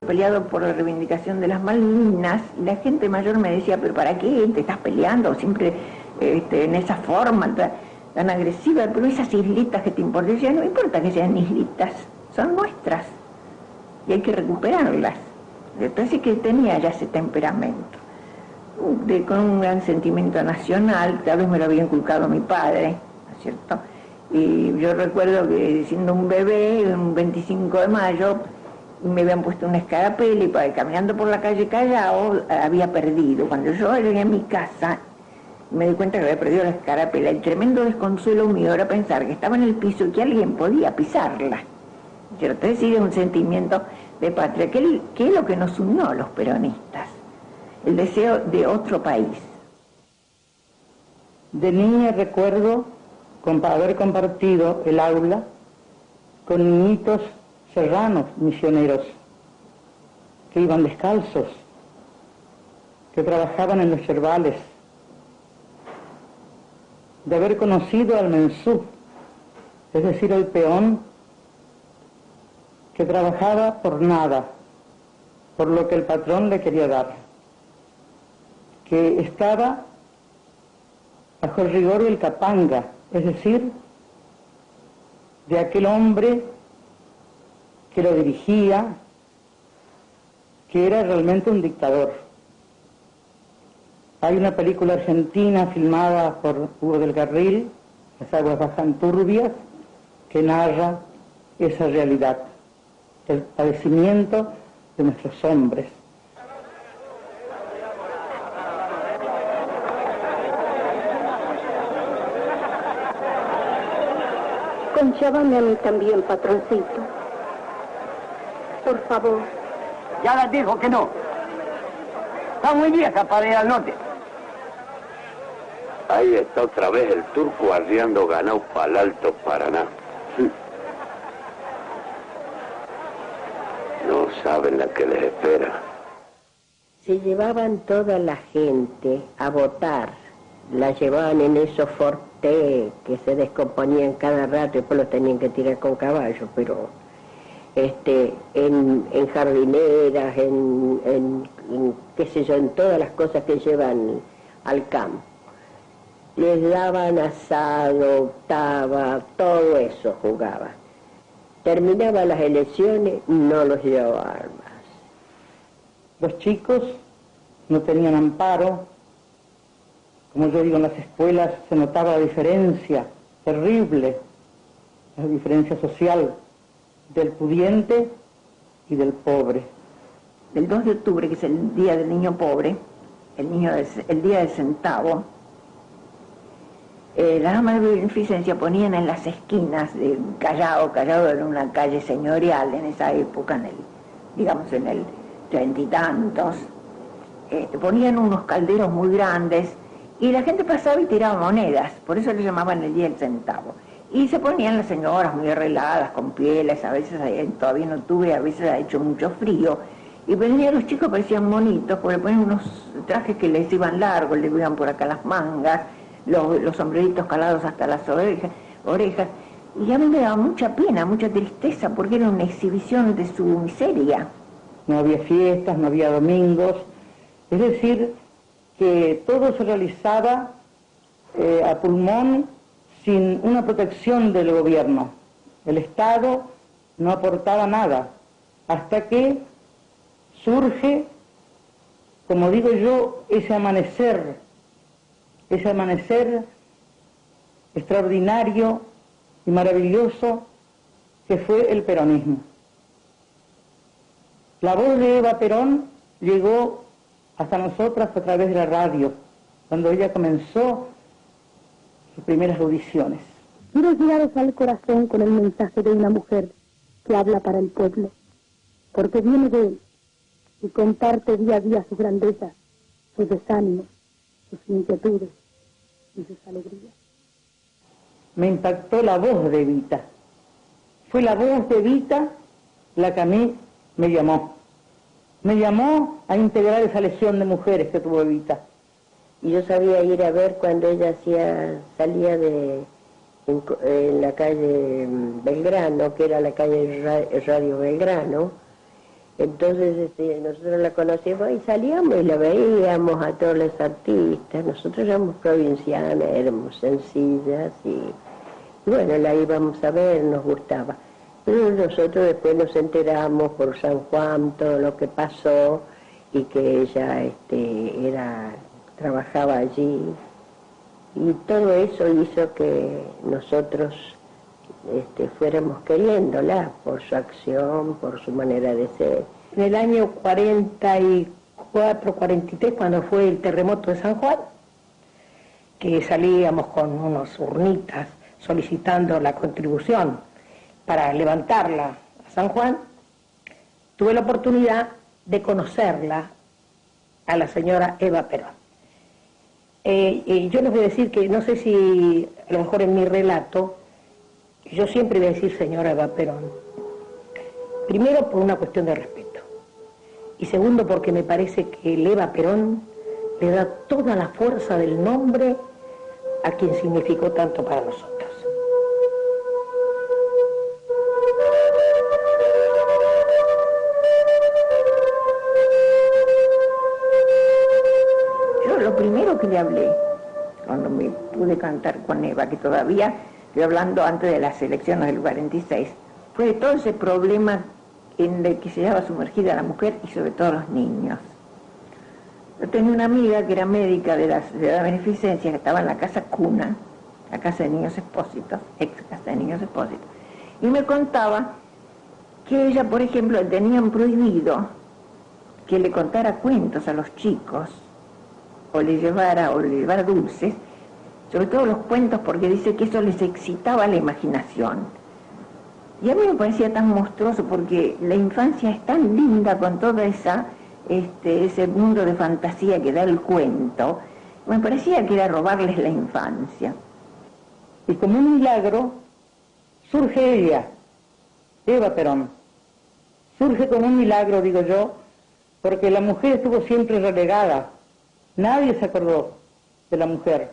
peleado por la reivindicación de las Malvinas, y la gente mayor me decía, pero ¿para qué te estás peleando siempre en esa forma tan agresiva? Pero esas islitas que te importan, yo decía, no importa que sean islitas, son nuestras, y hay que recuperarlas. Entonces que tenía ya ese temperamento, con un gran sentimiento nacional, tal vez me lo había inculcado mi padre, ¿no es cierto? Y yo recuerdo que siendo un bebé, un 25 de mayo, me habían puesto una escarapela y caminando por la calle Callao había perdido. Cuando yo llegué a mi casa, me di cuenta que había perdido la escarapela. El tremendo desconsuelo mío era pensar que estaba en el piso y que alguien podía pisarla. Entonces sí, un sentimiento de patria, que es lo que nos unió a los peronistas, el deseo de otro país. De niña recuerdo haber compartido el aula con niñitos serranos, misioneros, que iban descalzos, que trabajaban en los yerbales, de haber conocido al mensú, es decir, el peón, que trabajaba por nada, por lo que el patrón le quería dar, que estaba bajo el rigor del capanga, es decir, de aquel hombre que lo dirigía, que era realmente un dictador. Hay una película argentina filmada por Hugo del Carril, Las aguas bajan turbias, que narra esa realidad, el padecimiento de nuestros hombres. Conchábame a mí también, patroncito. Por favor. Ya la dijo que no. Está muy vieja para ir al norte. Ahí está otra vez el turco arriando ganado para el Alto Paraná. No saben la que les espera. Se llevaban toda la gente a votar. La llevaban en esos fortés que se descomponían cada rato y después los tenían que tirar con caballo, pero en jardineras, en qué sé yo, en todas las cosas que llevan al campo. Les daban asado, octava, todo eso jugaba. Terminaban las elecciones, no los llevaban más. Los chicos no tenían amparo. Como yo digo, en las escuelas se notaba la diferencia terrible, la diferencia social del pudiente y del pobre. El 2 de octubre, que es el Día del Niño Pobre, el Día del Centavo, las damas de beneficencia ponían en las esquinas de Callao era una calle señorial en esa época, en el 30 y tantos, ponían unos calderos muy grandes y la gente pasaba y tiraba monedas, por eso le llamaban el Día del Centavo. Y se ponían las señoras muy arregladas, con pieles, a veces todavía no tuve, a veces ha hecho mucho frío, y venían los chicos, parecían monitos, porque le ponían unos trajes que les iban largos, les iban por acá las mangas, los sombreritos calados hasta las orejas, y a mí me daba mucha pena, mucha tristeza, porque era una exhibición de su miseria. No había fiestas, no había domingos, es decir, que todo se realizaba a pulmón, sin una protección del gobierno. El Estado no aportaba nada, hasta que surge, como digo yo, ese amanecer extraordinario y maravilloso que fue el peronismo. La voz de Eva Perón llegó hasta nosotras a través de la radio, cuando ella comenzó sus primeras audiciones. Quiero llegaros al corazón con el mensaje de una mujer que habla para el pueblo, porque viene de él, y contarte día a día su grandeza, sus desánimos, sus inquietudes y sus alegrías. Me impactó la voz de Evita. Fue la voz de Evita la que a mí me llamó. Me llamó a integrar esa legión de mujeres que tuvo Evita. Y yo sabía ir a ver cuando ella salía en la calle Belgrano, que era la calle Radio Belgrano, Entonces nosotros la conocíamos y salíamos y la veíamos a todos los artistas. Nosotros éramos provincianas, éramos sencillas y bueno, la íbamos a ver, nos gustaba. Pero nosotros después nos enteramos por San Juan todo lo que pasó y que ella trabajaba allí. Y todo eso hizo que nosotros fuéramos queriéndola por su acción, por su manera de ser. En el año 44, 43, cuando fue el terremoto de San Juan, que salíamos con unas urnitas solicitando la contribución para levantarla a San Juan, tuve la oportunidad de conocerla a la señora Eva Perón. Yo les voy a decir que, no sé si a lo mejor en mi relato, yo siempre voy a decir señora Eva Perón. Primero por una cuestión de respeto. Y segundo porque me parece que el Eva Perón le da toda la fuerza del nombre a quien significó tanto para nosotros. Yo lo primero que le hablé, cuando me pude cantar con Eva, que todavía estoy hablando antes de las elecciones del 46, fue de todo ese problema en el que se llevaba sumergida la mujer y sobre todo los niños. Yo tenía una amiga que era médica de la Sociedad de Beneficencia, que estaba en la casa Cuna, la casa de niños expósitos, ex casa de niños expósitos, y me contaba que ella, por ejemplo, tenían prohibido que le contara cuentos a los chicos, o le llevara dulces, sobre todo los cuentos, porque dice que eso les excitaba la imaginación. Y a mí me parecía tan monstruoso, porque la infancia es tan linda con todo ese mundo de fantasía que da el cuento. Me parecía que era robarles la infancia. Y como un milagro, surge ella, Eva Perón. Surge como un milagro, digo yo, porque la mujer estuvo siempre relegada. Nadie se acordó de la mujer.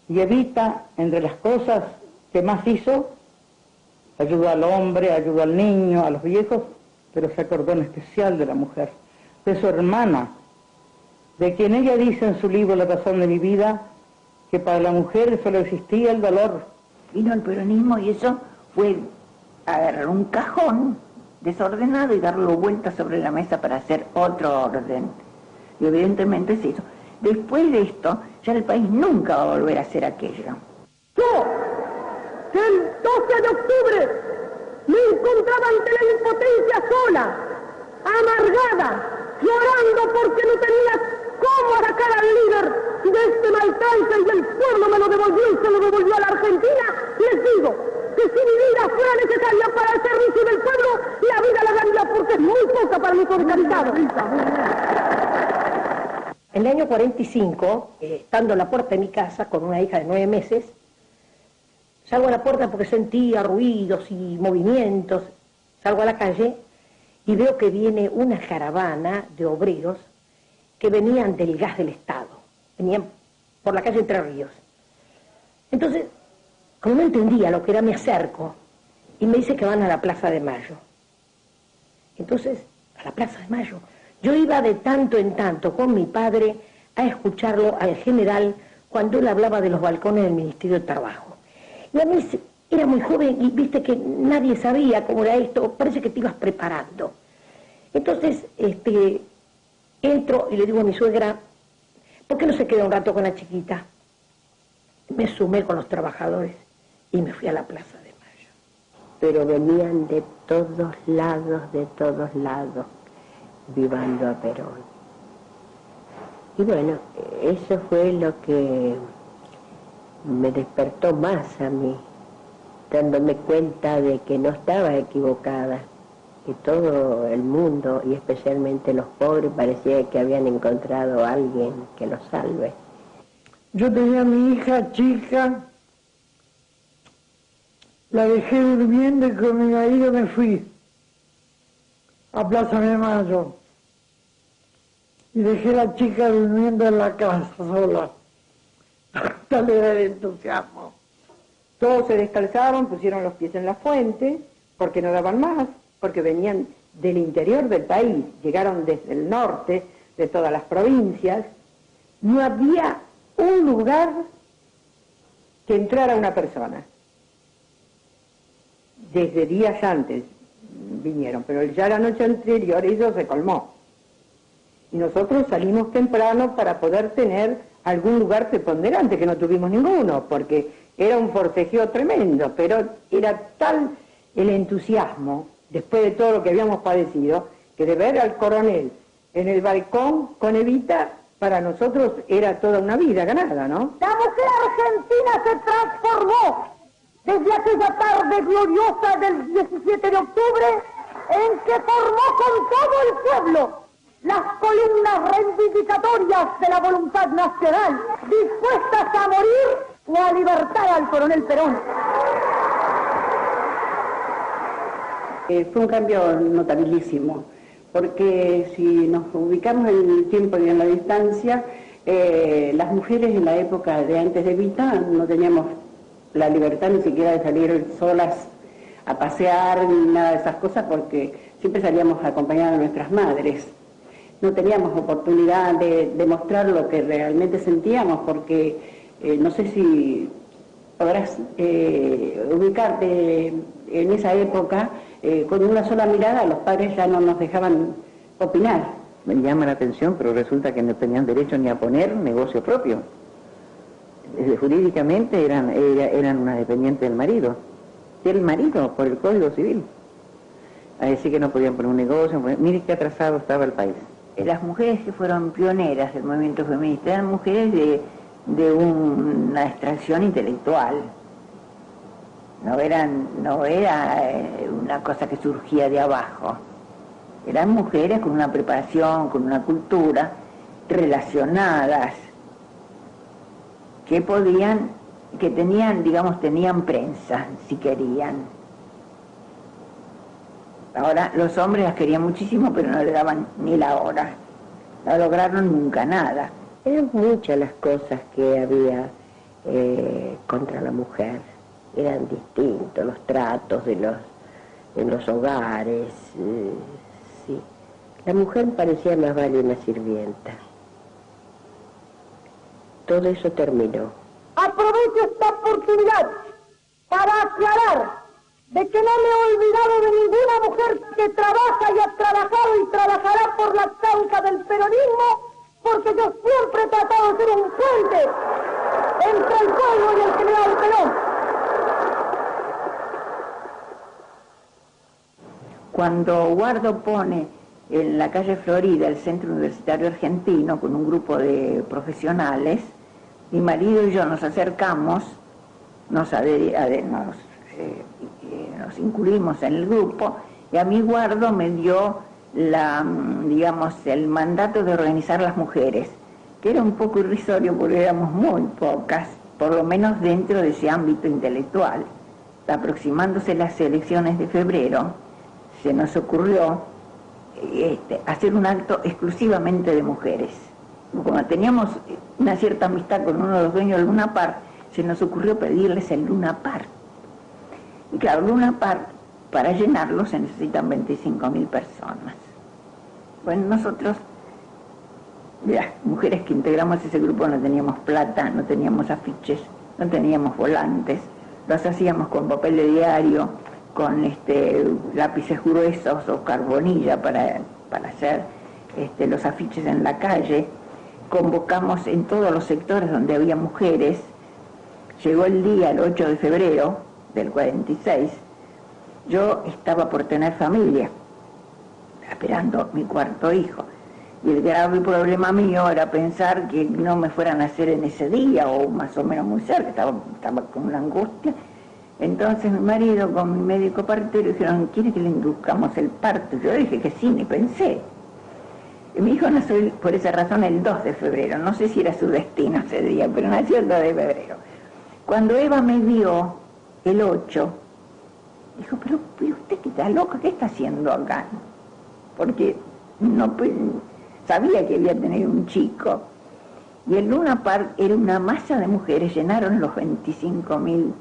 Y Evita, entre las cosas que más hizo, ayudó al hombre, ayudó al niño, a los viejos, pero se acordó en especial de la mujer, de su hermana, de quien ella dice en su libro La razón de mi vida, que para la mujer solo existía el dolor. Vino el peronismo y eso fue agarrar un cajón desordenado y darlo vuelta sobre la mesa para hacer otro orden. Y evidentemente se hizo. Después de esto, ya el país nunca va a volver a hacer aquello. Yo, que el 12 de octubre me encontraba ante la impotencia sola, amargada, llorando porque no tenía cómo sacar al líder de este maltrance y el pueblo me lo devolvió y se lo devolvió a la Argentina, les digo que si mi vida fuera necesaria para el servicio del pueblo, la vida la daría porque es muy poca para mi organizado. En el año 45, estando en la puerta de mi casa con una hija de 9 meses, salgo a la puerta porque sentía ruidos y movimientos, salgo a la calle y veo que viene una caravana de obreros que venían del gas del Estado, venían por la calle Entre Ríos. Entonces, como no entendía lo que era, me acerco y me dice que van a la Plaza de Mayo. Entonces, a la Plaza de Mayo, yo iba de tanto en tanto con mi padre a escucharlo al general cuando él hablaba de los balcones del Ministerio de Trabajo. Y a mí era muy joven y viste que nadie sabía cómo era esto, parece que te ibas preparando. Entonces, entro y le digo a mi suegra, ¿por qué no se queda un rato con la chiquita? Me sumé con los trabajadores y me fui a la Plaza de Mayo. Pero venían de todos lados, vivando a Perón. Y bueno, eso fue lo que me despertó más a mí, dándome cuenta de que no estaba equivocada, que todo el mundo, y especialmente los pobres, parecía que habían encontrado a alguien que los salve. Yo tenía a mi hija chica, la dejé durmiendo y con mi marido me fui a Plaza de Mayo. Y dejé a la chica durmiendo en la casa sola. Tal era el entusiasmo. Todos se descalzaron, pusieron los pies en la fuente, porque no daban más, porque venían del interior del país, llegaron desde el norte, de todas las provincias, no había un lugar que entrara una persona. Desde días antes vinieron, pero ya la noche anterior eso se colmó. Y nosotros salimos temprano para poder tener algún lugar preponderante, que no tuvimos ninguno, porque era un forcejeo tremendo, pero era tal el entusiasmo, después de todo lo que habíamos padecido, que de ver al coronel en el balcón con Evita, para nosotros era toda una vida ganada, ¿no? La mujer argentina se transformó desde aquella tarde gloriosa del 17 de octubre en que formó con todo el pueblo las columnas reivindicatorias de la voluntad nacional, dispuestas a morir o a libertar al coronel Perón. Fue un cambio notabilísimo, porque si nos ubicamos en el tiempo y en la distancia, las mujeres en la época de antes de Evita no teníamos la libertad ni siquiera de salir solas a pasear ni nada de esas cosas, porque siempre salíamos acompañadas de nuestras madres. No teníamos oportunidad de mostrar lo que realmente sentíamos, porque no sé si podrás ubicarte en esa época, con una sola mirada los padres ya no nos dejaban opinar. Me llama la atención, pero resulta que no tenían derecho ni a poner negocio propio. Jurídicamente eran una dependiente del marido por el Código Civil. Así que no podían poner un negocio. Mire qué atrasado estaba el país. Las mujeres que fueron pioneras del movimiento feminista eran mujeres de una extracción intelectual. No era una cosa que surgía de abajo. Eran mujeres con una preparación, con una cultura, relacionadas, que tenían prensa, si querían. Ahora los hombres las querían muchísimo, pero no le daban ni la hora. No lograron nunca nada. Eran muchas las cosas que había contra la mujer. Eran distintos los tratos en los hogares. Sí. La mujer parecía más vale una sirvienta. Todo eso terminó. Aprovecho esta oportunidad para aclarar de que no me he olvidado de ninguna mujer que trabaja y ha trabajado y trabajará por la causa del peronismo, porque yo siempre he tratado de ser un puente entre el pueblo y el general Perón. Cuando Guardo pone en la calle Florida el Centro Universitario Argentino con un grupo de profesionales, mi marido y yo nos acercamos, nos incluimos en el grupo, y a mí Guardo me dio el mandato de organizar las mujeres, que era un poco irrisorio porque éramos muy pocas, por lo menos dentro de ese ámbito intelectual. Aproximándose las elecciones de febrero, se nos ocurrió hacer un acto exclusivamente de mujeres. Como teníamos una cierta amistad con uno de los dueños del Luna Park, se nos ocurrió pedirles el Luna Park. Y claro, Luna Park, para llenarlo se necesitan 25.000 personas. Bueno, nosotros, las mujeres que integramos ese grupo, no teníamos plata, no teníamos afiches, no teníamos volantes, los hacíamos con papel de diario, con lápices gruesos o carbonilla para hacer los afiches en la calle. Convocamos en todos los sectores donde había mujeres. Llegó el día, el 8 de febrero del 46, yo estaba por tener familia, esperando mi cuarto hijo, y el grave problema mío era pensar que no me fueran a hacer en ese día, o más o menos muy cerca, estaba con una angustia. Entonces mi marido con mi médico partero dijeron, ¿quiere que le induzcamos el parto? Yo dije que sí, ni pensé. Y mi hijo nació por esa razón el 2 de febrero, no sé si era su destino ese día, pero nació el 2 de febrero. Cuando Eva me vio el 8, dijo, pero usted que está loca, ¿qué está haciendo acá? Porque no sabía que había tenido un chico. Y el Luna Park era una masa de mujeres, llenaron los 25.000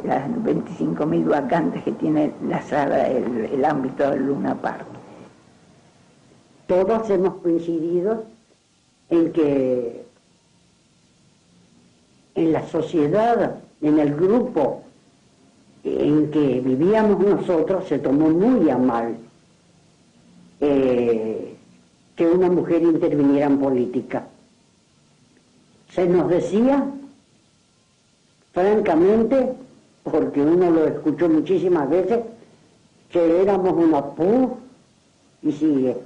las 25.000 vacantes que tiene la sala, el ámbito del Luna Park. Todos hemos coincidido en que en la sociedad, en el grupo en que vivíamos nosotros, se tomó muy a mal que una mujer interviniera en política. Se nos decía, francamente, porque uno lo escuchó muchísimas veces, que éramos una pus, y sigue,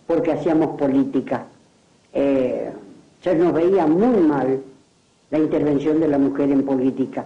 porque hacíamos política. Se nos veía muy mal la intervención de la mujer en política.